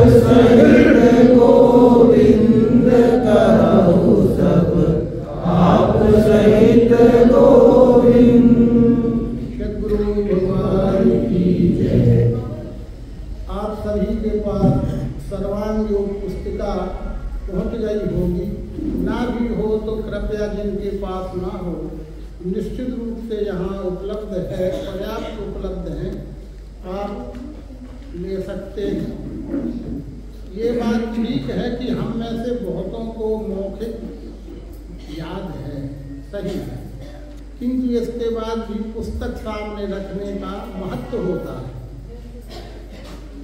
सहित गोविंद कहु सब, आप सहित गोविंद। सद्गुरु भगवान की जय। आप सभी के पास सर्वांग योग पुस्तिका पहुंच गई होगी, ना भी हो तो कृपया जिनके पास ना हो, निश्चित रूप से यहाँ उपलब्ध है, पर्याप्त उपलब्ध है, आप ले सकते हैं। ये बात ठीक है कि हम में से बहुतों को मौखिक याद है, सही है, किंतु इसके बाद भी पुस्तक सामने रखने का महत्व होता है।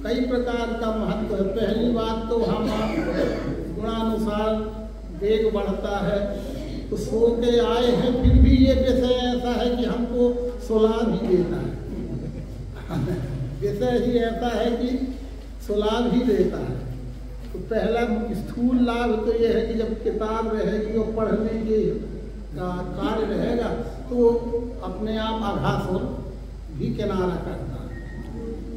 कई प्रकार का महत्व है। पहली बात तो हम गुणानुसार वेग बढ़ता है, तो सो के आए हैं, फिर भी ये विषय ऐसा है कि हमको सुला भी देता है। विषय ही ऐसा है कि सुला भी देता है। तो पहला स्थूल लाभ तो ये है कि जब किताब रहेगी और पढ़ने के का कार्य रहेगा तो अपने आप आभास भी किनारा करता है।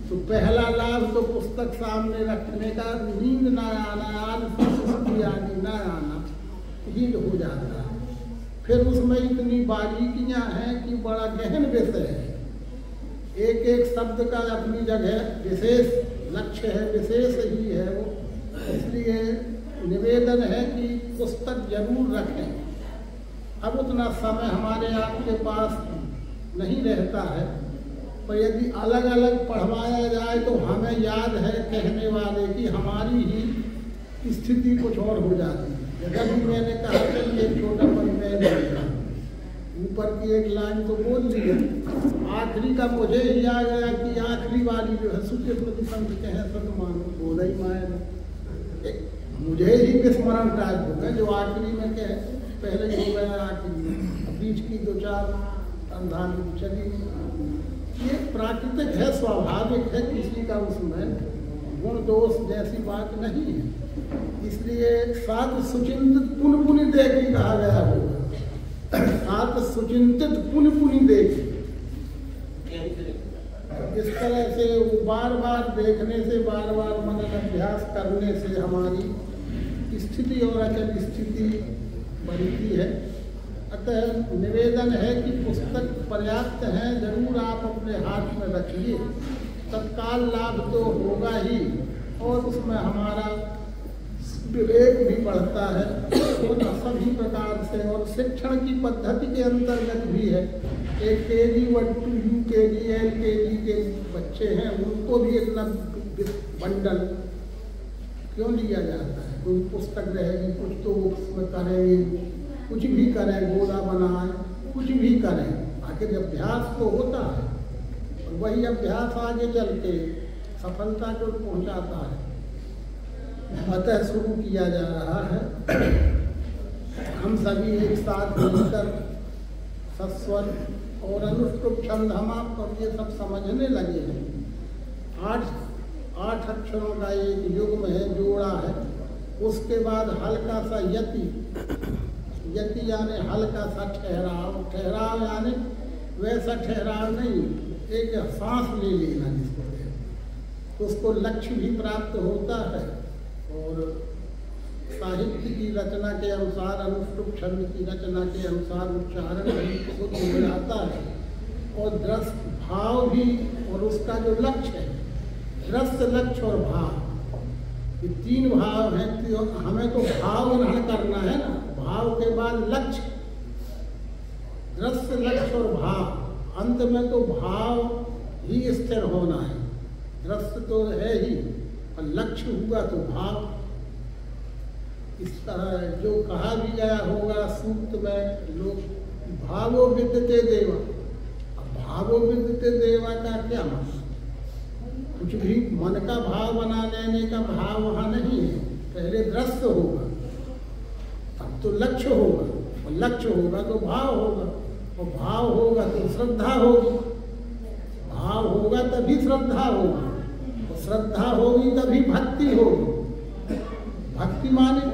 तो पहला लाभ तो पुस्तक सामने रखने का, नींद न आना, आदि न आना ही हो जाता है। फिर उसमें इतनी बारीकियां हैं कि बड़ा गहन विषय है। एक एक शब्द का अपनी जगह विशेष लक्ष्य है, विशेष ही है वो। इसलिए निवेदन है कि पुस्तक जरूर रखें। अब उतना समय हमारे आपके पास नहीं रहता है, पर यदि अलग अलग पढ़वाया जाए तो हमें याद है कहने वाले की हमारी ही स्थिति कुछ और हो जाती है। जब भी मैंने कहा था एक छोटा परिचय, ऊपर की एक लाइन तो बोल ली है, आखिरी का मुझे ही आ गया कि आखिरी वाली जो है सुचिस्मृति संत कहे सतमानो बोल ही माया, मुझे ही विस्मरण टाइप हो गए जो आखिरी में कहे, पहले हो गया आखिरी में, बीच की दो चार अंधान चली। ये प्राकृतिक है, स्वाभाविक है, किसी का उसमें गुण दोष जैसी बात नहीं है। इसलिए सात सुचिंतित पुन पुनि देखी कहा गया होगा। सात सुचिंतित पुन पुनि देखी, इस तरह से वो बार बार देखने से, बार बार मनन अभ्यास करने से हमारी स्थिति और अचल स्थिति बनती है। अतः निवेदन है कि पुस्तक पर्याप्त है, जरूर आप अपने हाथ में रखिए। तत्काल लाभ तो होगा ही, और उसमें हमारा विवेक भी बढ़ता है और सभी प्रकार से। और शिक्षण की पद्धति के अंतर्गत भी है। एक KG 1 to UKG LKG के बच्चे हैं, उनको भी इतना बंडल क्यों लिया जाता है? कोई पुस्तक रहेगी, कुछ तो उसमें करेंगे, कुछ भी करें, गोला बनाएं, कुछ भी करें, आखिर अभ्यास तो होता है और वही अभ्यास आगे चल के सफलता को पहुंचाता है। अतः शुरू किया जा रहा है। हम सभी एक साथ मिलकर सस्वर और अनुष्टुप छंद हम आपको ये सब समझने लगे हैं। आठ अक्षरों का एक युग्म है, जोड़ा है। उसके बाद हल्का सा यति, यति यानी हल्का सा ठहराव, ठहराव यानी वैसा ठहराव नहीं, एक सांस ले लेना जिसको कहते, उसको लक्ष्य भी प्राप्त होता है। और साहित्य की रचना के अनुसार, अनुष्टुप छंद की रचना के अनुसार उच्चारण भी शुद्ध हो जाता है। और दृश्य भाव भी, और उसका जो लक्ष्य है, दृश्य लक्ष्य और भाव, ये तीन भाव हैं। तो हमें तो भाव ग्रहण करना है ना, भाव के बाद लक्ष्य, दृश्य लक्ष्य और भाव, अंत में तो भाव ही स्थिर होना है। दृश्य तो है ही, और लक्ष्य हुआ तो भाव। इस तरह जो कहा भी गया होगा सूक्त में, लोग भावो विद्यते देवा। अब भावो विद्यते देवा का क्या मतलब? कुछ भी मन का भाव बना लेने का भाव वहाँ नहीं है। पहले दृश्य होगा, तब तो लक्ष्य होगा, और लक्ष्य होगा तो भाव होगा, और भाव होगा तो श्रद्धा होगी, भाव होगा तभी श्रद्धा होगी, और श्रद्धा होगी तभी भक्ति होगी। भक्ति माने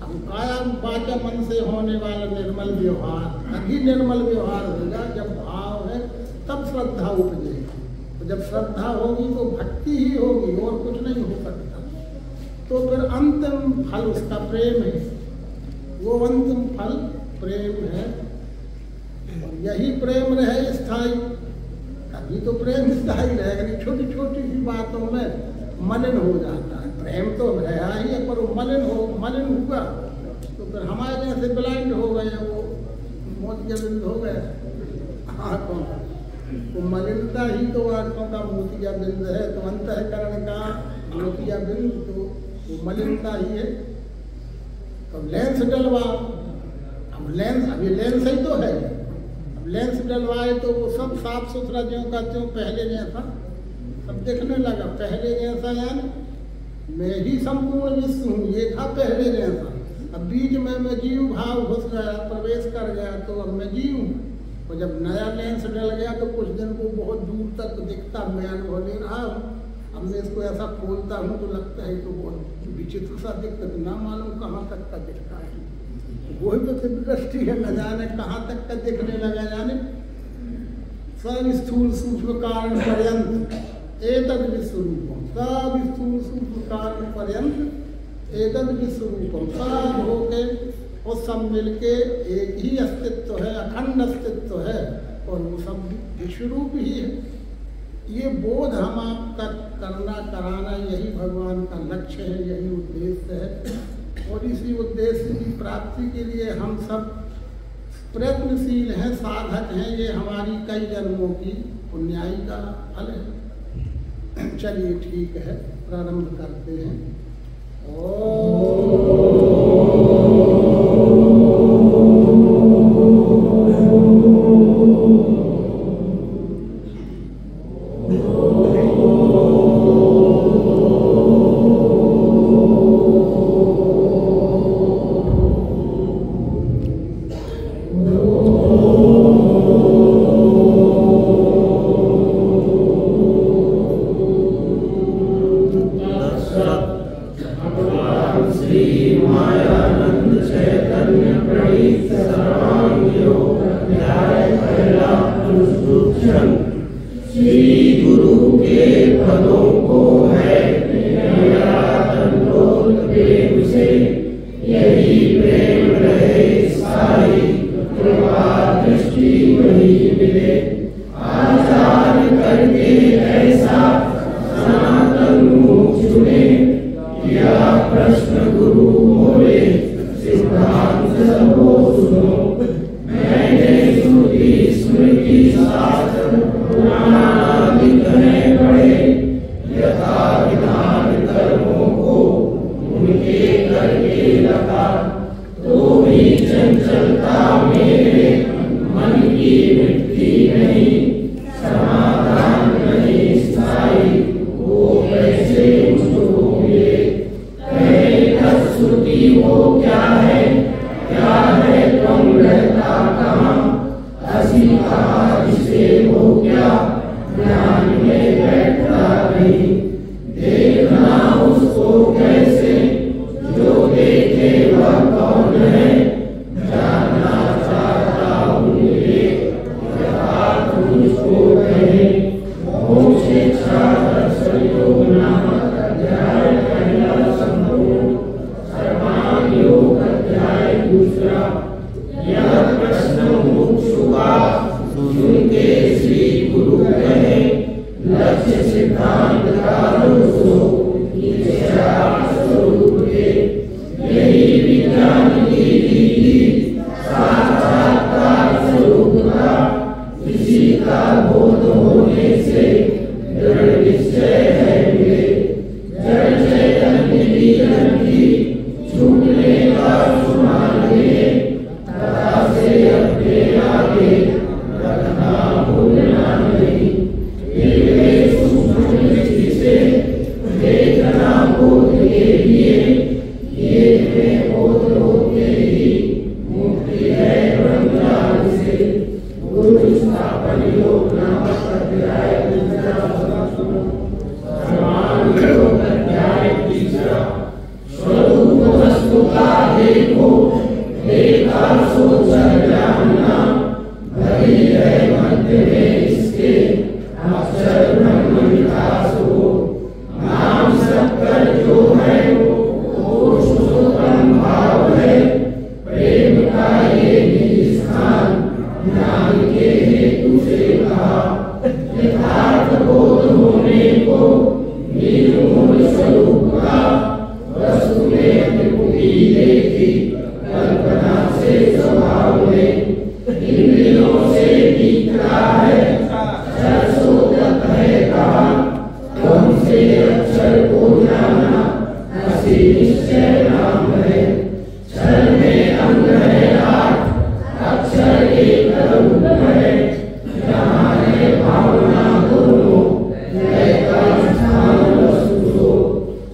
हम काया वाचा मन से होने वाला निर्मल व्यवहार, तभी निर्मल व्यवहार होगा जब भाव है, तब श्रद्धा उपजेगी। तो जब श्रद्धा होगी तो भक्ति ही होगी, और कुछ नहीं हो सकता। तो फिर अंतिम फल उसका प्रेम है। वो अंतिम फल प्रेम है। और यही प्रेम रहे स्थायी, तभी तो प्रेम स्थायी रहेगा। नहीं छोटी छोटी सी बातों में मलिन हो जाता है। प्रेम तो रहा ही है, पर वो मलिन हुआ तो फिर हमारे जैसे ब्लाइंड हो गए, वो मोतियाबिंद हो गए आँखों का। तो मलिनता ही तो आँखों का मोतियाबिंद है। तो अंतःकरण का मोतियाबिंद तो वो मलिनता ही है। तो लेंस डलवाओ, अब लेंस, अब ये लेंस ही तो है। अब लेंस डलवाए तो वो सब साफ सुथरा ज्यों का त्यों पहले जैसा सब दिखने लगा। पहले जैसा यानी मैं ही संपूर्ण विश्व हूँ, ये था पहले जैसा। अब बीच में मैं जीव भाव घुस गया, प्रवेश कर गया, तो अब मैं जीव हूँ। और जब नया लेंस डल गया तो कुछ दिन को बहुत दूर तक दिखता, मैं अनुभव ले रहा हूँ। अब मैं इसको ऐसा खोलता हूँ तो लगता है तो बहुत विचित्र सा दिखता, तो ना मालूम कहाँ तक का दिखता है। वही तो सिर्फ दृष्टि है, न जाने कहाँ तक का दिखने लगा। जाने सब स्थूल सूक्ष्म कारण पर्यंत एतद विश्वरूपम, सब स्थूल सूक्ष्म कारण पर्यंत एतद विश्वरूपम, सब होके और सब मिलके एक ही अस्तित्व है, अखंड अस्तित्व है। और वो सब विश्वरूप ही है। ये बोध हम आप तक करना कराना, यही भगवान का लक्ष्य है, यही उद्देश्य है। और इसी उद्देश्य की प्राप्ति के लिए हम सब प्रयत्नशील हैं, साधक हैं। ये हमारी कई जन्मों की पुण्याई का फल है। चलिए ठीक है, प्रारंभ करते हैं। सुन के श्री गुरु कहे लक्ष्य सिद्धांत का से अक्षर को जाना, हसी निश्चय नाम है। क्षर में अंग है 8, अक्षर एक रूप है। जहाँ है भावना दोनों, लय का स्थान वस्तु हो।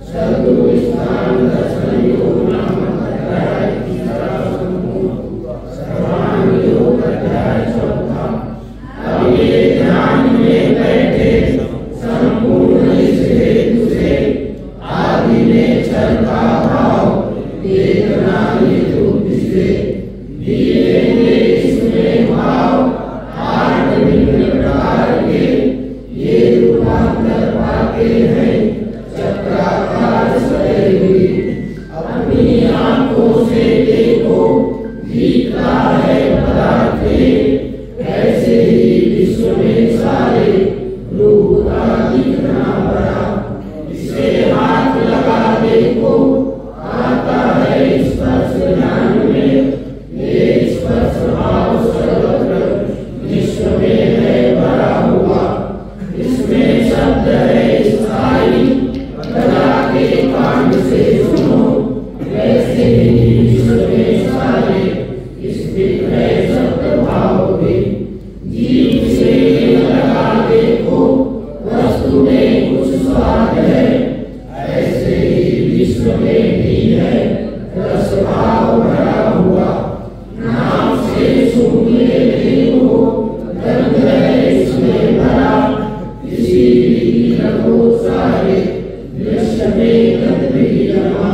सद्गुरु स्थान दर्शन योग नाम अध्याय 3 संपूर्ण। सर्वांग योग अध्याय 4। अब ये ध्यान में बैठे संपूर्ण इस हेतु से आदि में क्षर का भाव देखना निज बुद्धि से। दिए इसमें भाव 8 भिन्न प्रकार के, ये रूपांतर पाके हैं चक्राकार सदै हुई। अपनी आंखों से देखो दिखता है पदार्थ, ऐसे ही विश्व में सारे रूप का दिखना बड़ा। इसे हाथ लगा देखो आता है स्पर्श ज्ञान में। ये स्पर्श भाव सर्वत्र विश्व में है भरा हुआ। इसमें शब्द है स्थायी, कला के कांड से सुनो। वैसे ही विश्व में सारे स्थित है शब्द भाव भी। जीव से लगा देखो वस्तु में कुछ स्वाद है, ऐसे ही विश्व में भी है रस भाव भरा हुआ। नाम से सूंघ ले देखो गंध है इसमें भरा। इसीलिए रखो सारे दृश्य में गंध ही जमा।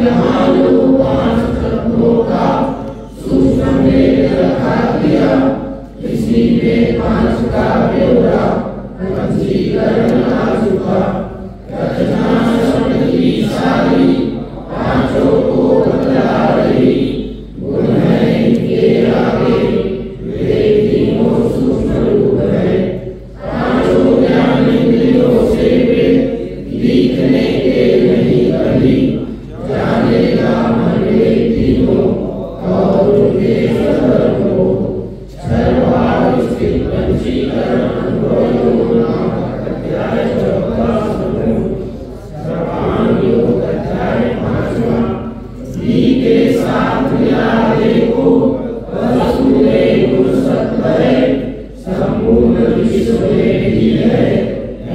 यहाँ जो 5 तत्वों का सूक्ष्म में रखा दिया, इसी में 5 का ब्यौरा पंचीकरण आ चुका। रचना शब्द की सारी 5 को बतला रही। गुण है इनके आगे, वे तीनों सूक्ष्म रूप है। 5 ज्ञान इंद्रियों से वे दिखने के नहीं कभी। जानेगा मन वे तीनों और उनके सदर को। सर्वभाव स्थित पंचीकरण अनुभव नाम अध्याय 14 संपूर्ण। सर्वांग योग अध्याय 5। जी के साथ मिला देखो वस्तु में गुण सत्व है, संपूर्ण विश्व में भी है,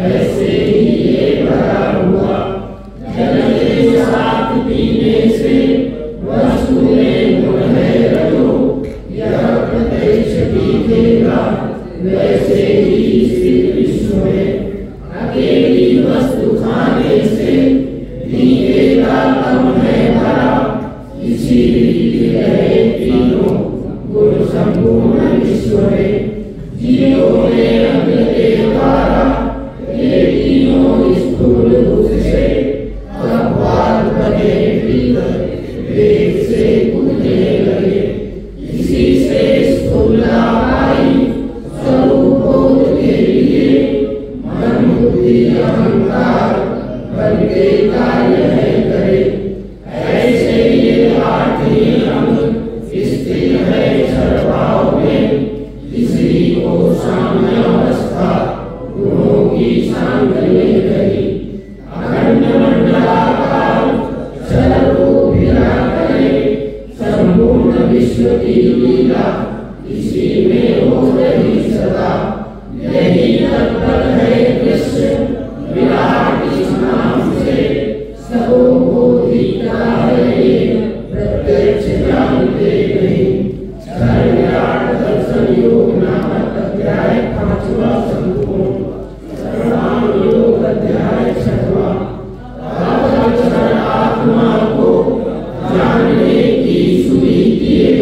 ऐसे ही ये भरा हुआ। जल के साथ पीने से वस्तु में गुण है रजो, यह प्रत्यक्ष दिखेगा। वैसे ही स्थित विश्व में अकेली वस्तु खाने से दिखेगा कम है भरा। इसीलिए है तीनों गुण संपूर्ण विश्व में। जीवों में अंग के द्वारा ये तीनों स्थूल रूप से अपवाद बने भीतर वेग से कूदने लगे। इसी से स्थूलता आई। स्वरूप बोध के लिए मन बुद्धि अहंकार बन के कार्य है करे। ऐसे ये 8 ही अंग स्थित है क्षरभाव में। इसी को साम्य अवस्था गुणों की सांगल्य कही। अखंड मंडलाकार क्षररूप भिड़ा करे, संपूर्ण विश्व की लीला इसी में हो रही सदा। यही तत्पर है कृष्ण विराट इस नाम से। सबों को दिखता है ये प्रत्यक्ष जानते नहीं। क्षर विराट दर्शन योग नामक अध्याय 5वां संपूर्ण। सर्वांग योग अध्याय 6वां। अक्षर आत्मा को जानने की सुई किए,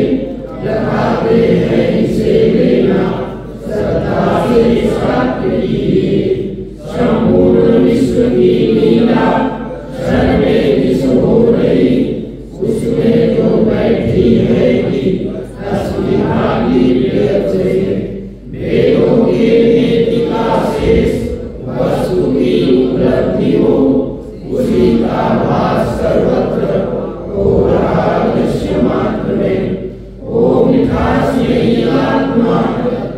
लगाते हैं इसे लेना श्रद्धा से साक्ष्य कीजिए। संपूर्ण विश्व की लीला क्षर में जिस हो रही, उसमें जो बैठी है कि अस्मिभागी प्रिय से। वेदों के नेतिका शेष वस्तु की उपलब्धि हो, उसी का भास सर्वत्र हो रहा दृश्य मात्र में। ओ मिठास यही आत्मा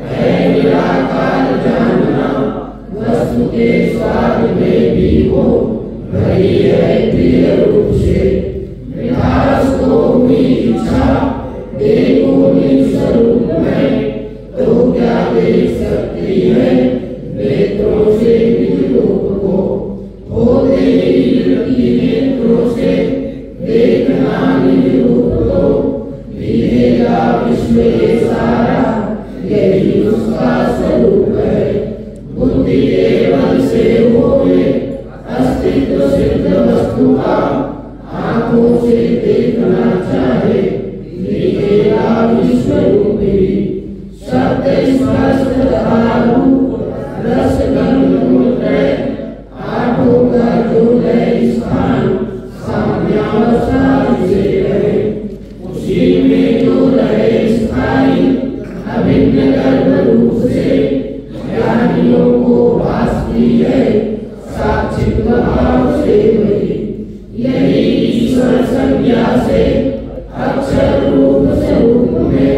है निराकार जानना, वस्तु के स्वाद में भी वो भरी है प्रिय रूप से। मिठास को हुई इच्छा देखो निज स्वरूप में, तो क्या देख सकती है नेत्रों से निज रूप को। होते ही नेत्रों से देखना निज रूप को, दिखेगा विश्व ये सारा यही उसका स्वरूप है। बुद्धि के बल से होवे अस्तित्व सिद्ध वस्तु का, आंखों से देखना चाहे दिखेगा विश्व रूप ही। शब्द स्पर्श तथा रूप रस गंध मूत्र आठों का जो है स्थान, साम्यावस्था जिसे कहे, उसी में जो रहे स्थायी अभिन्न गर्भ रूप से। ज्ञानियों को भासती है साक्षित्व भाव से वही, यही ईश्वर संज्ञा से अक्षर रूप स्वरूप में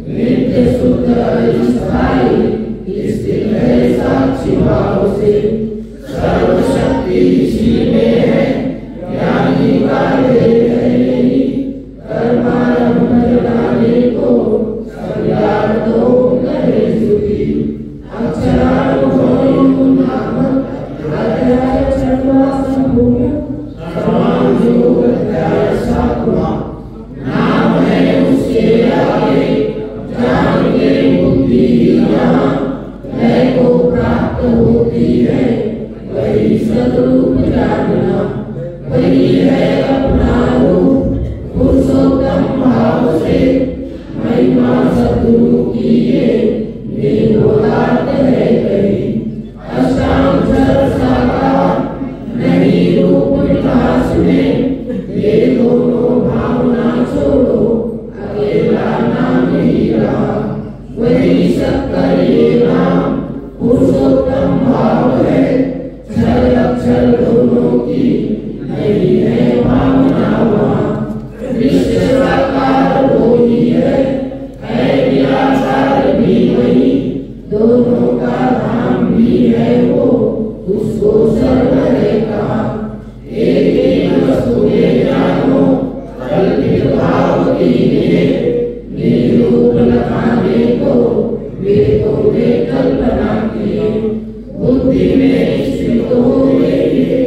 नित्य शुद्ध स्थायी स्थित है साक्षी भाव से। सर्वशक्ति इसी में है, ज्ञानी कार्य है यही, कर्मारंभ जगाने को संज्ञातो करे स्तुति। अक्षरानुभव नाम अध्याय छठवां संपूर्ण सर्वांग योग अध्याय सातवां। नाम है उसके आगे जान के बुद्धि यहाँ लय को प्राप्त होती है, वही सद्रूप जानना। वही है अपना रूप पुरुषोत्तम भाव से, महिमा सद्गुरु की ये निर्गुणार्थ है कही। अष्टांग साकार नहीं रूप विकास में, ये दोनों भावना छोड़ो अकेला नाम ही रहा। वही शक्कर ये नाम पुरुषोत्तम भाव है, क्षर अक्षर दोनों की नहीं है भावना वहाँ। विश्व साकार वो ही है निराकार भी वही, दोनों का धाम भी है वो, उसको सर्व है कहा। एक ही वस्तु में जानो कल्पित भाव कीजिए, निरूप लगाने को वेदों ने कल्पना की। बुद्धि में स्थित हो गए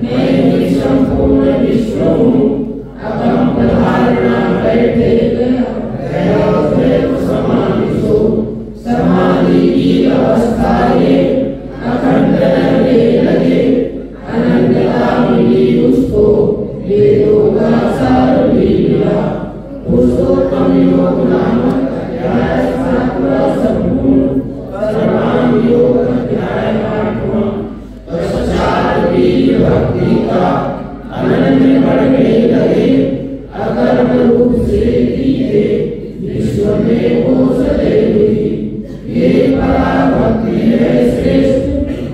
मैं ही संपूर्ण विश्व हूँ, अकम्प धारणा बैठे समाधि की अवस्था ये अखंड रहने लगे। अनंतता मिली उसको, वेदों का सार भी मिला। पुरुषोत्तम योग नामक अध्याय सातवां संपूर्ण सर्वांग योग अध्याय आठवां। पश्चात भी भक्ति का अनन्य बढ़ने लगे, अकर्म रूप से दिए विश्व में वो सदैव हुई। ये पराभक्ति है श्रेष्ठ,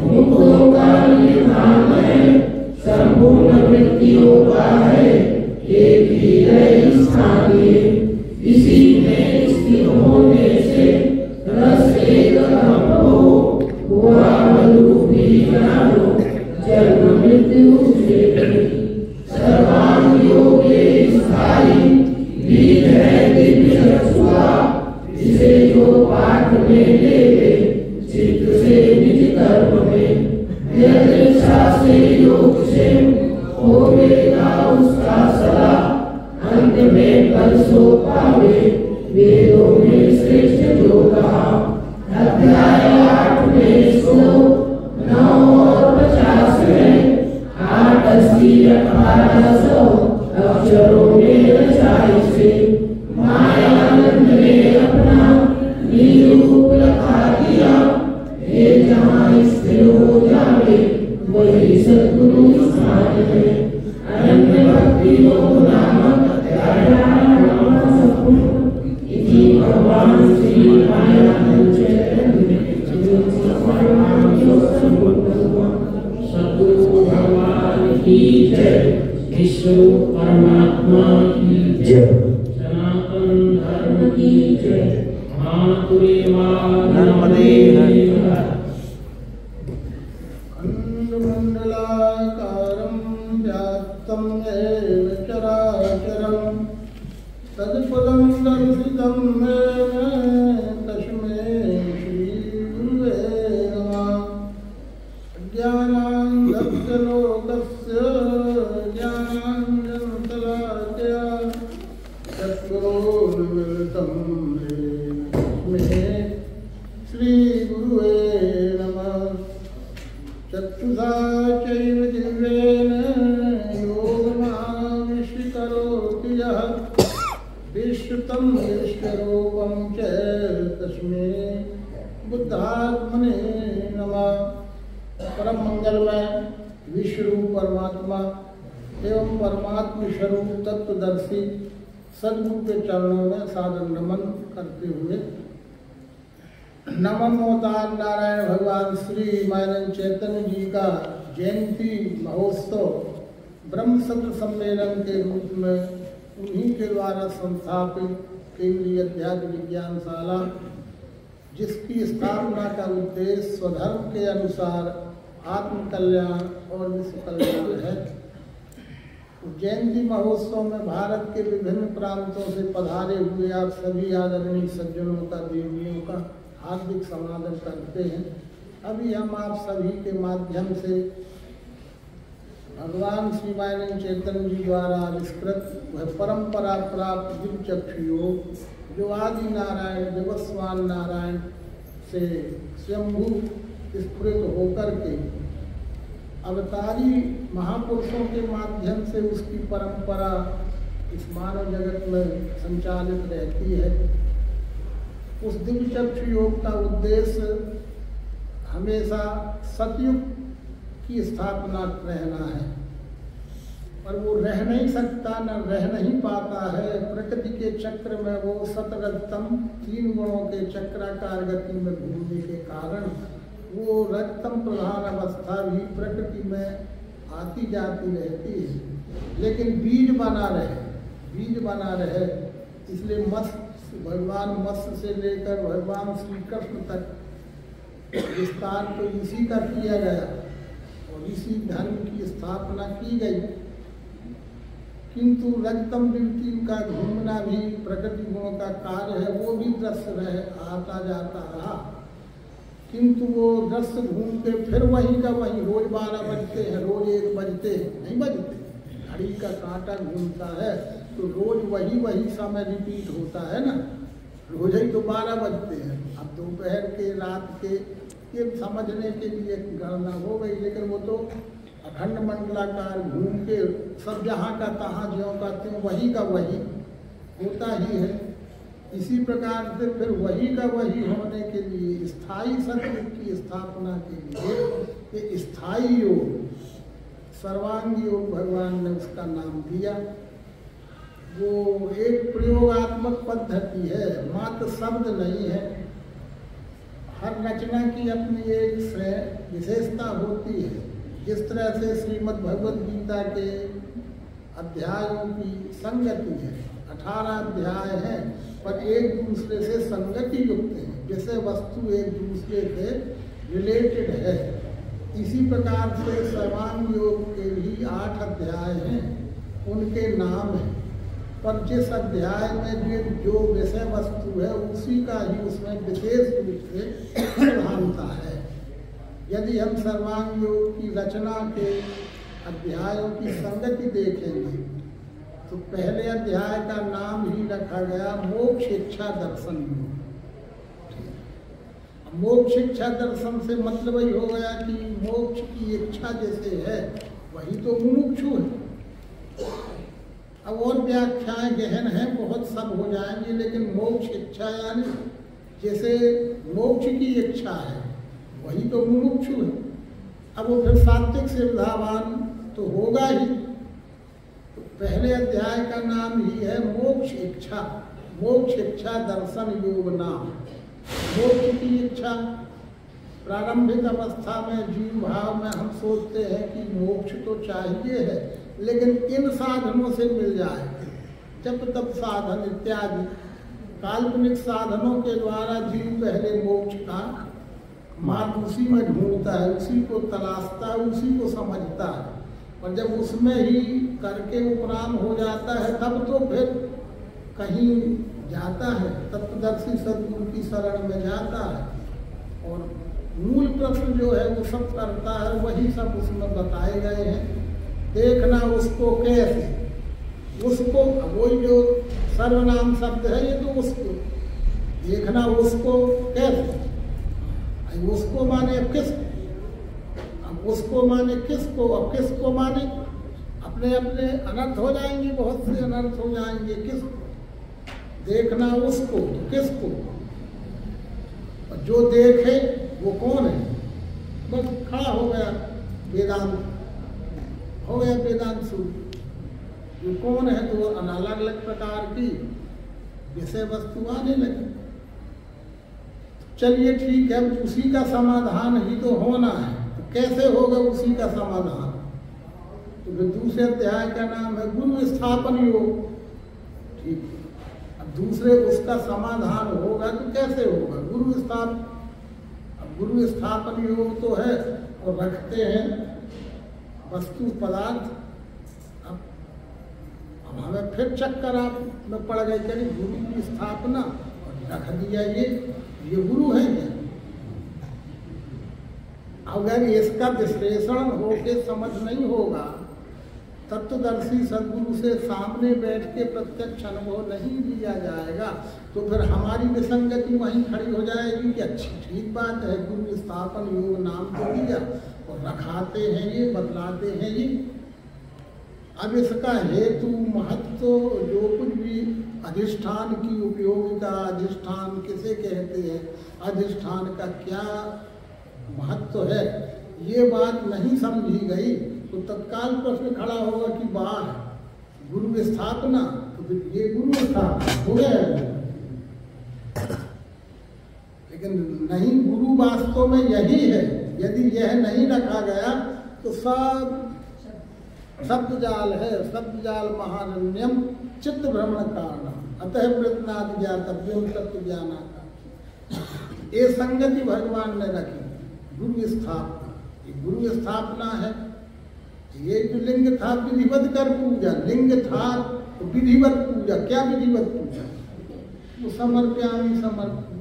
मुक्तों का निर्धान है, संपूर्ण वृत्तियों का है एक ही है स्थानीय। इसी में स्थित होने से रस एक हो, हुआ मधुरूपी जानो जन्म मृत्यु से। सर्वांग योग स्थायी बीज है दिव्य रसुआ, जिसे जो पाठ में लेवे चित्त से निज कर्म में। यदृच्छा से योग से होवेगा उसका सदा, अंत में फल सो पावे वेदों में श्रेष्ठ जो कहा। अध्याय 8 में श्लोक 9 और 50 में 8 80 1800 अक्षरों में रचाई से मायानंद ने अपना निरूप रखा दिया। ये जहाँ स्थिर हो जावे वही सद्गुरु स्थान है। अनन्य भक्ति योग नामक अध्याय इति भगवान श्री मायानंद चैतन्य सद्गुरु भगवान की जय। विश्व परमात्मा की जय। सनातन धर्म की जय। मातुरेवा नर्मदे। मंडलाकारं व्याप्तं येन चराचरं तत्पदं दर्शितं येन तस्मै श्रीगुरुवे नमः। ज्ञानाञ्जस्य लोकस्य ज्ञानाञ्जनशलाकया चक्षुरुन्मिलितं येन तस्मै श्रीगुरुवे नमः। चक्षुषा चैव दिव्येन योगमाविष्करोति यः विश्रुतं विश्वरूपं च तस्मै बुद्धात्मने नमः। परम मंगलमय विश्वरूप परमात्मा एवं परमात्म स्वरूप तत्वदर्शी सद्गुरु के चरणों में सादर नमन करते हुए नमो अवतार नारायण भगवान श्री मानव चैतन्य जी का जयंती महोत्सव ब्रह्म सत्र सम्मेलन के रूप में उन्हीं के द्वारा संस्थापित केंद्रीय अध्यात्म विज्ञानशाला, जिसकी स्थापना का उद्देश्य स्वधर्म के अनुसार आत्म कल्याण और विश्व कल्याण है। जयंती महोत्सव में भारत के विभिन्न प्रांतों से पधारे हुए आप सभी आदरणीय सज्जनों का, देवियों का हार्दिक समादर करते हैं। अभी हम आप सभी के माध्यम से भगवान श्री मानव चैतन्य जी द्वारा आविष्कृत वह परंपरा प्राप्त दिव्य चक्षु योग, जो आदि नारायण देवस्वान नारायण से स्वयंभू स्फुरित होकर के अवतारी महापुरुषों के माध्यम से उसकी परंपरा इस मानव जगत में संचालित रहती है। उस दिव्य चक्षु योग का उद्देश्य हमेशा सतयुग की स्थापना रहना है, पर वो रह नहीं सकता, न रह नहीं पाता है। प्रकृति के चक्र में वो सतरजतम 3 गुणों के चक्राकार गति में घूमने के कारण वो रजतम प्रधान अवस्था भी प्रकृति में आती जाती रहती है, लेकिन बीज बना रहे। इसलिए भगवान मत्स्य से लेकर भगवान श्री कृष्ण तक विस्तार तो इसी का किया गया और इसी धर्म की स्थापना की गई। किंतु रजतम विभूति का घूमना भी प्रकृति गुणों का कार्य है, वो भी दृश्य रहे, आता जाता रहा। किंतु वो दृश्य घूम के फिर वही का वही, रोज 12 बजते हैं, रोज 1 बजते हैं, नहीं बजते। घड़ी का कांटा घूमता है तो रोज वही समय रिपीट होता है ना, रोज ही तो 12 बजते हैं। अब दोपहर के, रात के, ये समझने के लिए गणना हो गई, लेकिन वो तो अखंड मंडलाकार घूम के सब जहाँ का तहाँ, ज्यों का त्यों, वही का वही होता ही है। इसी प्रकार से फिर वही का वही होने के लिए स्थायी सत्य की स्थापना के लिए ये स्थायी योग, सर्वांग योग भगवान ने उसका नाम दिया। वो एक प्रयोगात्मक पद्धति है, मात्र शब्द नहीं है। हर रचना की अपनी एक विशेषता होती है। जिस तरह से श्रीमद् भगवद गीता के अध्यायों की संगति है, 18 अध्याय हैं, पर एक दूसरे से संगति युक्त है, जैसे वस्तु एक दूसरे से रिलेटेड है। इसी प्रकार से सर्वांग योग के भी 8 अध्याय हैं, उनके नाम हैं, पर जिस अध्याय में जो विषय वस्तु है उसी का ही उसमें विशेष रूप से प्रधानता है। यदि हम सर्वांग योग की रचना के अध्यायों की संगति देखेंगे तो पहले अध्याय का नाम ही रखा गया मोक्ष इच्छा दर्शन योग। मोक्ष इच्छा दर्शन से मतलब ही हो गया कि मोक्ष की इच्छा जैसे है वही तो मुमुक्षु है। अब और व्याख्याएं गहन हैं, बहुत सब हो जाएंगे, लेकिन मोक्ष इच्छा यानी जैसे मोक्ष की इच्छा है वही तो मुमुक्षु है। अब वो फिर सात्विक से विधावान तो होगा ही। तो पहले अध्याय का नाम ही है मोक्ष इच्छा दर्शन योग नाम। मोक्ष की इच्छा प्रारंभिक अवस्था में जीव भाव में हम सोचते हैं कि मोक्ष तो चाहिए है, लेकिन इन साधनों से मिल जाए, जप तप साधन इत्यादि काल्पनिक साधनों के द्वारा जीव पहले मोक्ष का मार्ग उसी में ढूंढता है, उसी को तलाशता है, उसी को समझता है। और जब उसमें ही करके उपराम हो जाता है तब तो फिर कहीं जाता है, तत्वदर्शी सद्गुरु की शरण में जाता है। और मूल प्रश्न जो है वो सब करता है, वही सब उसमें बताए गए हैं। देखना उसको कैसे, उसको वही जो सर्वनाम शब्द है ये तो उसको देखना, उसको कैसे, उसको माने किसको, अब उसको माने किसको, अब किसको माने अपने अपने अनर्थ हो जाएंगे, बहुत से अनर्थ हो जाएंगे। किसको देखना, उसको तो किसको, और जो देखे वो कौन है। बस खड़ा हो गया वेदांत, हो गया वेदांत सूत्र। जो कौन है तो अलग अलग प्रकार की विषय वस्तु आने लगी। चलिए ठीक है, उसी का समाधान ही तो होना है, तो कैसे होगा उसी का समाधान। तो फिर दूसरे अध्याय का नाम है गुरु स्थापन योग। ठीक है, अब दूसरे उसका समाधान होगा तो कैसे होगा, गुरु स्थापन। अब गुरु स्थापन योग तो है और रखते हैं वस्तु पदार्थ। अब हमें फिर चक्कर आप में पड़ गए, चलिए गुरु की स्थापना और रख दिया, ये गुरु है क्या। अगर इसका विश्लेषण होके समझ नहीं होगा, तत्वदर्शी सद्गुरु से सामने बैठ के प्रत्यक्ष अनुभव नहीं लिया जाएगा, तो फिर हमारी विसंगति वहीं खड़ी हो जाएगी कि अच्छी ठीक बात है, गुरु स्थापन योग नाम तो दिया और रखाते हैं ये, बतलाते हैं ये। अब इसका हेतु महत्व जो कुछ भी, अधिष्ठान की उपयोगिता, अधिष्ठान किसे कहते हैं, अधिष्ठान का क्या महत्व है, ये बात नहीं समझी गई तो तत्काल प्रश्न खड़ा होगा कि वाह गुरु स्थापना, तो फिर ये गुरु स्थापना हो गया। लेकिन नहीं, गुरु वास्तव में यही है। यदि यह नहीं रखा गया तो सब शब्द जाल है, शब्द जाल महारण्यम चित्त भ्रमण कारण अतः प्रत्नाद ज्ञातव्यम तत्व ज्ञाना का। ये संगति भगवान ने रखी गुरु स्थापना। ये गुरु स्थापना है। ये जो लिंग था विधिवत कर पूजा, लिंग था तो विधिवत पूजा। क्या विधिवत पूजा, वो समर्प्यामी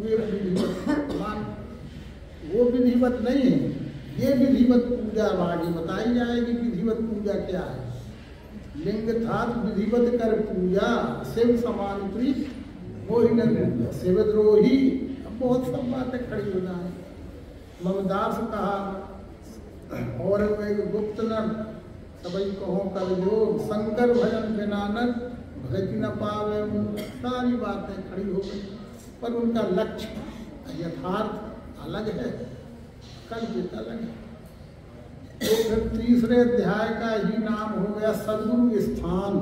वे विधिवत मान, वो विधिवत नहीं है, ये विधिवत पूजा आगे बताई जाएगी। विधिवत पूजा क्या है, लिंग था विधिवत कर पूजा, शिव समान प्रीत मोहिन शिवद्रोही। अब बहुत सब बातें खड़ी हो जाए। ममदास कहा और गुप्त नर सबई कहो कर योग, शंकर भजन बिनानक भगति न पावे। सारी बातें खड़ी हो गई, पर उनका लक्ष्य यथार्थ अलग है, कल्पित अलग है। तो फिर तीसरे अध्याय का ही नाम हो गया सद्गुरु स्थान।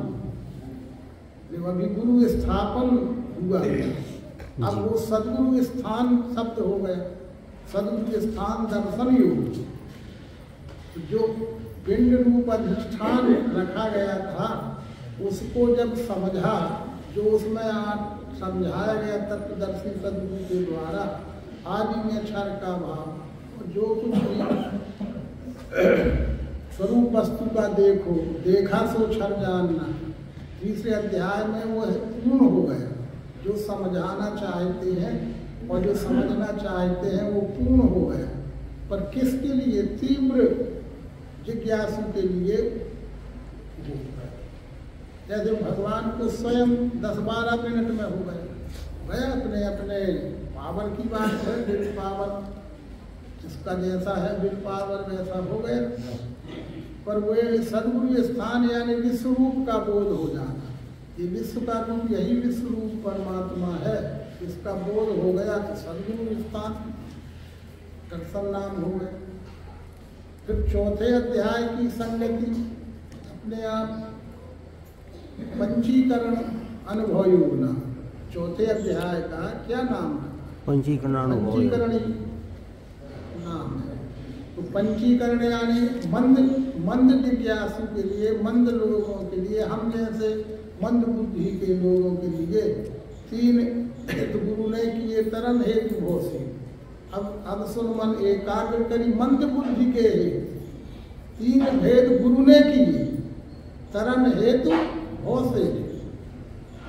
अभी गुरु स्थापन हुआ, अब वो सद्गुरु स्थान शब्द हो गया। सद्गुरु स्थान दर्शन योग, जो पिंड रूप अधिष्ठान रखा गया था उसको जब समझा, जो उसमें समझाया गया तत्वदर्शी सद्गुरु के द्वारा, आदि में अक्षर का भाव, जो कुछ भी स्वरूप वस्तु का देखो, देखा सो क्षर जानना। तीसरे अध्याय में वो पूर्ण हो गया। जो समझाना चाहते हैं और जो समझना चाहते हैं वो पूर्ण हो गया। पर किसके लिए, तीव्र जिज्ञासु के लिए हो गया। जैसे भगवान को स्वयं 10-12 मिनट में हो गया अपने अपने पावर की बात है। विल पावर जिसका जैसा है, विल पावर वैसा हो गया। पर वे सद्गुरु स्थान यानी विश्व रूप का बोध हो जाना, ये विश्व का रूप यही विश्व रूप परमात्मा है, इसका बोध हो गया तो सद्गुरु स्थान दर्शन नाम हो गया। फिर चौथे अध्याय की संगति अपने आप पंचीकरण अनुभव योग नाम। चौथे अध्याय का क्या नाम है, पंचीकरण नाम है। तो पंचीकरण यानी मंद जिज्ञासु के लिए, मंद लोगों के लिए, हम जैसे मंद बुद्धि के लोगों के लिए 3 गुरु ने किए तरन हेतु भोसे। अब सुन मन एकाग्र करी मंद बुद्धि के तीन भेद गुरु ने किए तरन हेतु हो से।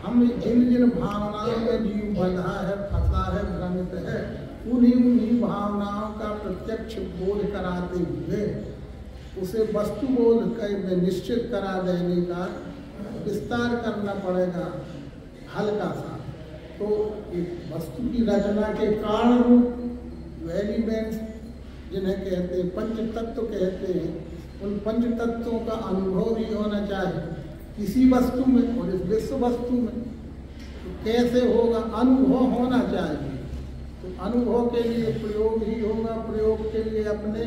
हम जिन जिन भावनाओं में जीव बंधा है, फंसा है, भ्रमित है, उन्हीं भावनाओं का प्रत्यक्ष बोध कराते हुए उसे वस्तु बोध में निश्चित करा देने का विस्तार करना पड़ेगा हल्का सा। तो एक वस्तु की रचना के कारण रूप एलिमेंट्स जिन्हें कहते हैं पंच तत्व कहते हैं, उन पंच तत्वों का अनुभव भी होना चाहिए किसी वस्तु में और इस विश्व वस्तु में। तो कैसे होगा? अनुभव होना चाहिए। तो अनुभव के लिए प्रयोग ही होगा। प्रयोग के लिए अपने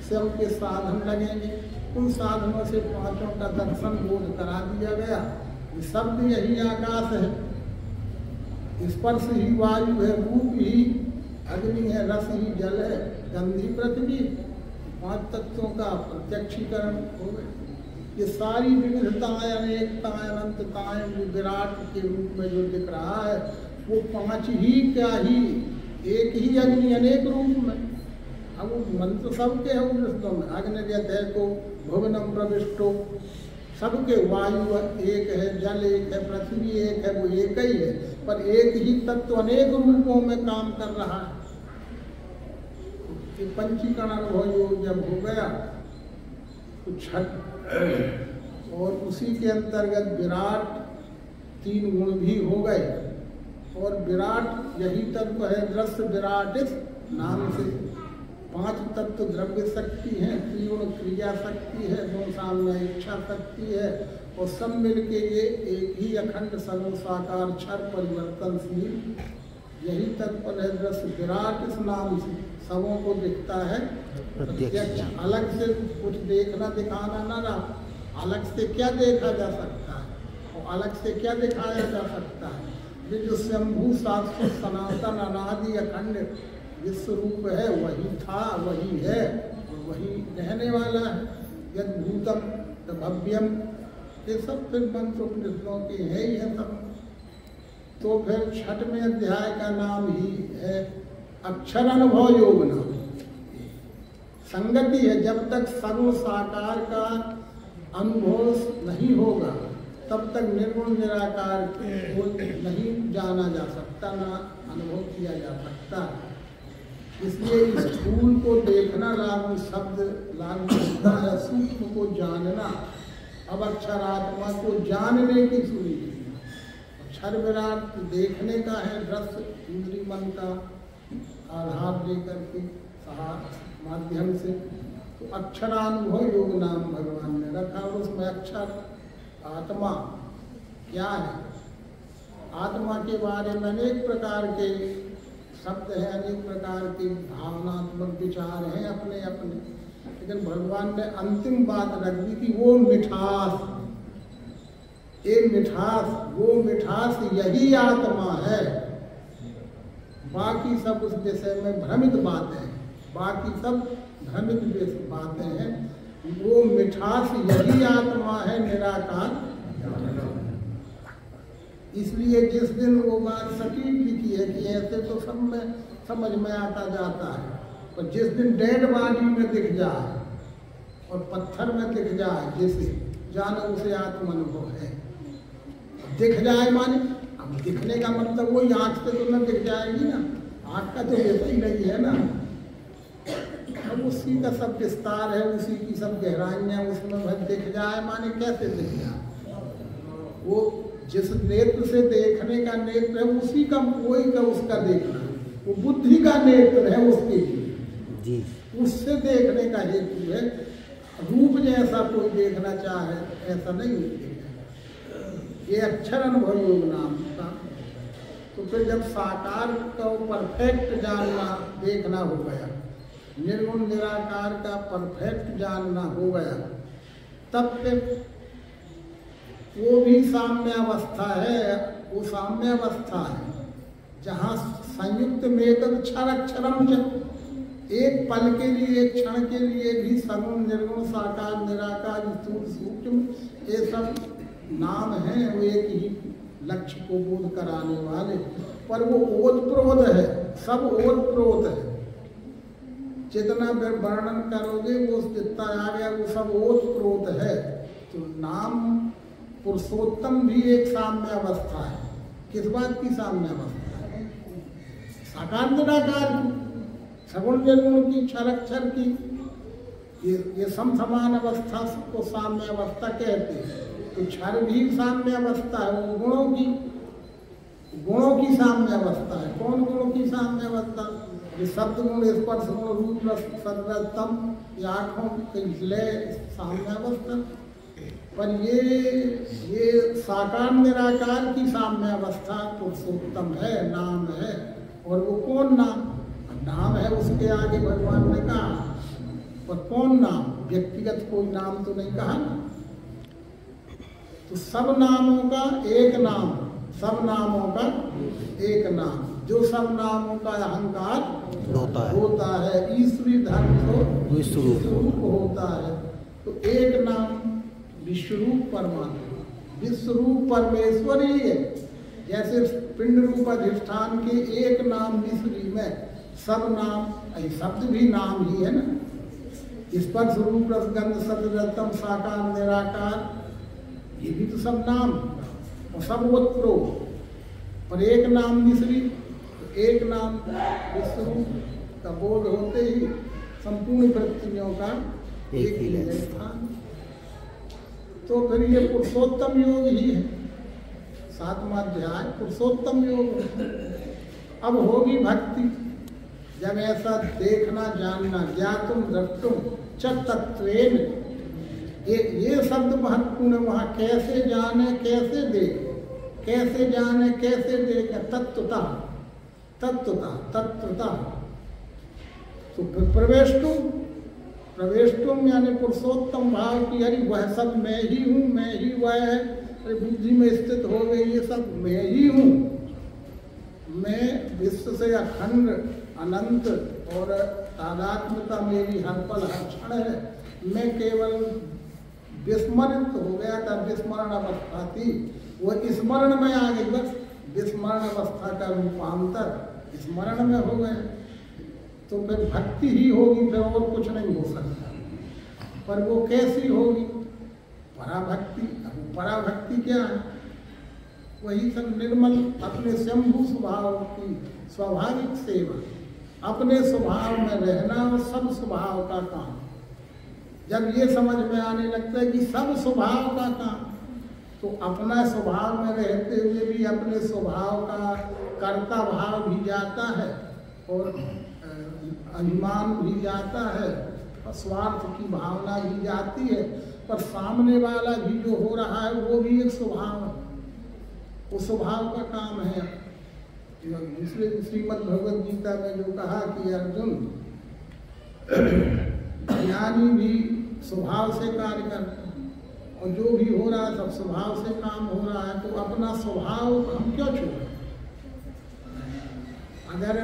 स्वयं के साधन लगेंगे। उन साधनों से पांचों का दर्शन बोध करा दिया गया। शब्द यही आकाश है, स्पर्श ही वायु है, रूप ही अग्नि है, रस ही जल है, गंध ही पृथ्वी। पांच तत्वों का प्रत्यक्षीकरण हो गया। ये सारी विविधताएं, अनेकताएं, अनंतताएं जो विराट के रूप में जो दिख रहा है वो पांच ही क्या ही, एक ही अग्नि अनेक रूप में। अब वो मंत्र सबके है में अग्नि को भुवनम प्रविष्टो, सबके वायु एक है, जल एक है, पृथ्वी एक है, वो एक ही है, पर एक ही तत्व अनेक रूपों में काम कर रहा है। ये पंचीकरण अनुभव योग जब हो गया तो छठ और उसी के अंतर्गत विराट तीन गुण भी हो गए। और विराट यही तत्व है दृश्य विराट इस नाम से। पांच तत्व द्रव्य शक्ति है, त्रिगुण क्रिया शक्ति है, दो सामने इच्छा शक्ति है, और सब मिलके ये एक ही अखंड सर्व साकार क्षर परिवर्तनशील यही तत्व है दृश्य विराट इस नाम से। सबों को दिखता है प्रत्यक्ष। अलग से कुछ देखना दिखाना ना रहा। अलग से क्या देखा जा सकता है और अलग से क्या दिखाया जा सकता है? ये जो शंभु शाश्वत सनातन अनादि अखंड विश्व रूप है वही था, वही है और वही रहने वाला है। यद भूतम तो भव्यम, ये सब फिर मंत्र उपनिषदों के है ही है सब। तो फिर छठवें अध्याय का नाम ही है अक्षर अनुभव योग नाम। संगति है, जब तक सर्व साकार का अनुभव नहीं होगा तब तक निर्गुण निराकार को नहीं जाना जा सकता, ना अनुभव किया जा सकता। इसलिए स्थूल को देखना लागू शब्द लागू होता है, सूक्ष्म को जानना। अब अक्षरात्मा को जानने की सुनी। अक्षर विराट देखने का है, रस इंद्रिय मन का आधार लेकर के माध्यम से। तो अक्षरानुभव योग नाम भगवान ने रखा और उसमें अक्षर आत्मा क्या है? आत्मा के बारे में अनेक प्रकार के शब्द हैं, अनेक प्रकार के भावनात्मक विचार हैं अपने अपने, लेकिन भगवान ने अंतिम बात रख दी कि वो मिठास, ये मिठास, वो मिठास यही आत्मा है। बाकी सब उस विषय में भ्रमित बातें हैं, बाकी सब भ्रमित बातें हैं। वो मिठास यही आत्मा है, निराकार। इसलिए जिस दिन वो बात सटीक लिखी है कि ऐसे तो सब में समझ में आता जाता है, और जिस दिन डेड बॉडी में दिख जाए और पत्थर में दिख जाए जिसे जानो उसे आत्म अनुभव है। दिख जाए माने अब दिखने का मतलब वही आँख से तो न दिख जाएगी ना, आँख का तो ऐसा ही नहीं है ना। अब उसी का सब विस्तार है, उसी की सब गहराइयाँ उसमें दिख जाए माने कैसे दिख जाए? वो जिस नेत्र से देखने का नेत्र है उसी का वही का उसका देखना, वो बुद्धि का नेत्र है उसके लिए, उससे देखने का हेतु है। रूप जैसा कोई देखना चाहे ऐसा नहीं है। ये अक्षर अनुभव योग नाम का। तो फिर जब साकार का परफेक्ट जानना देखना हो गया, निर्गुण निराकार का परफेक्ट जानना हो गया, तब फिर वो भी साम्य अवस्था है। वो साम्य अवस्था है जहाँ संयुक्त में अक्षर अक्षरम, एक पल के लिए, एक क्षण के लिए भी सगुण निर्गुण साकार निराकार स्थूल सूक्ष्म ये सब नाम हैं, वो एक ही लक्ष्य को बोध कराने वाले। पर वो ओतप्रोत है, सब ओतप्रोत है। जितना वर्णन करोगे वो जितना आ गया वो सब ओत-प्रोत है। तो नाम पुरुषोत्तम भी एक साम्य अवस्था है। किस बात की साम्य अवस्था है? साकार निराकार की, सगुण निर्गुण की, क्षर की, ये समान अवस्था को साम्य अवस्था कहते हैं। तो क्षर भी साम्य अवस्था है, वो गुणों की साम्य अवस्था है। कौन गुणों की साम्य अवस्था? ये शब्द गुण, स्पर्श गुण, रूप रस सदरतम, ये आँखों की लय साम्य अवस्था। पर ये साकार निराकार की साम्य अवस्था पुरुषोत्तम है, नाम है। और वो कौन नाम? नाम है उसके आगे भगवान ने कहा, पर कौन नाम? व्यक्तिगत कोई नाम तो नहीं कहा ना। तो सब नामों का एक नाम, सब नामों का एक नाम, जो सब नामों का अहंकार होता है, ईश्वरी धर्म को विश्वरूप होता है। तो एक नाम विश्वरूप परमात्मा, विश्वरूप परमेश्वर ही है। जैसे पिंड रूप अधिष्ठान के एक नाम मिश्री में सब नाम, शब्द भी नाम ही है ना। स्पर्श रूप रसगंध सतरतम साकार निराकार, ये भी तो सब नाम और सब वोत्रो, पर एक नाम मिश्री, एक नाम विश्वरूप का बोध होते ही संपूर्ण वृत्तियों का एक ही स्थान। तो फिर ये पुरुषोत्तम योग ही है। 7वां अध्याय पुरुषोत्तम योग। अब होगी भक्ति, जब ऐसा देखना जानना, ज्ञातुम द्रष्टुम च तत्वेन, ये शब्द महत्वपूर्ण। वहाँ कैसे जाने, कैसे देखे, कैसे जाने, कैसे देखे, तत्वता तत्वता तत्वता। तो प्रवेशुम यानी पुरुषोत्तम भाव की, अरे वह सब मैं ही हूँ, मैं ही वह है। अरे बुद्धि में स्थित हो गई, ये सब मैं ही हूँ। मैं विश्व से अखंड अनंत और तादात्म्यता मेरी हर पल हर क्षण है। मैं केवल विस्मरित हो गया था, विस्मरण अवस्था थी, वो स्मरण में आ गई। बस विस्मरण अवस्था का रूपांतर स्मरण में हो गए। तो फिर भक्ति ही होगी, फिर और कुछ नहीं हो सकता। पर वो कैसी होगी? पराभक्ति। पराभक्ति क्या है? वही सब निर्मल अपने शंभु स्वभाव की स्वाभाविक सेवा, अपने स्वभाव में रहना और सब स्वभाव का काम। जब ये समझ में आने लगता है कि सब स्वभाव का काम, तो अपना स्वभाव में रहते हुए भी अपने स्वभाव का कर्ता भाव भी जाता है और अभिमान भी जाता है, स्वार्थ की भावना भी जाती है। पर सामने वाला भी जो हो रहा है वो भी एक स्वभाव है, वो स्वभाव का काम है। दूसरे श्रीमद् भगवद गीता में जो कहा कि अर्जुन, ज्ञानी भी स्वभाव से कार्य करते हैं और जो भी हो रहा है सब स्वभाव से काम हो रहा है। तो अपना स्वभाव हम क्यों छोड़ें? अगर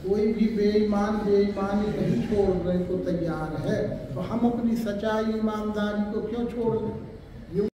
कोई भी बेईमानी नहीं छोड़ने को तैयार है तो हम अपनी सच्चाई ईमानदारी को क्यों छोड़ दें?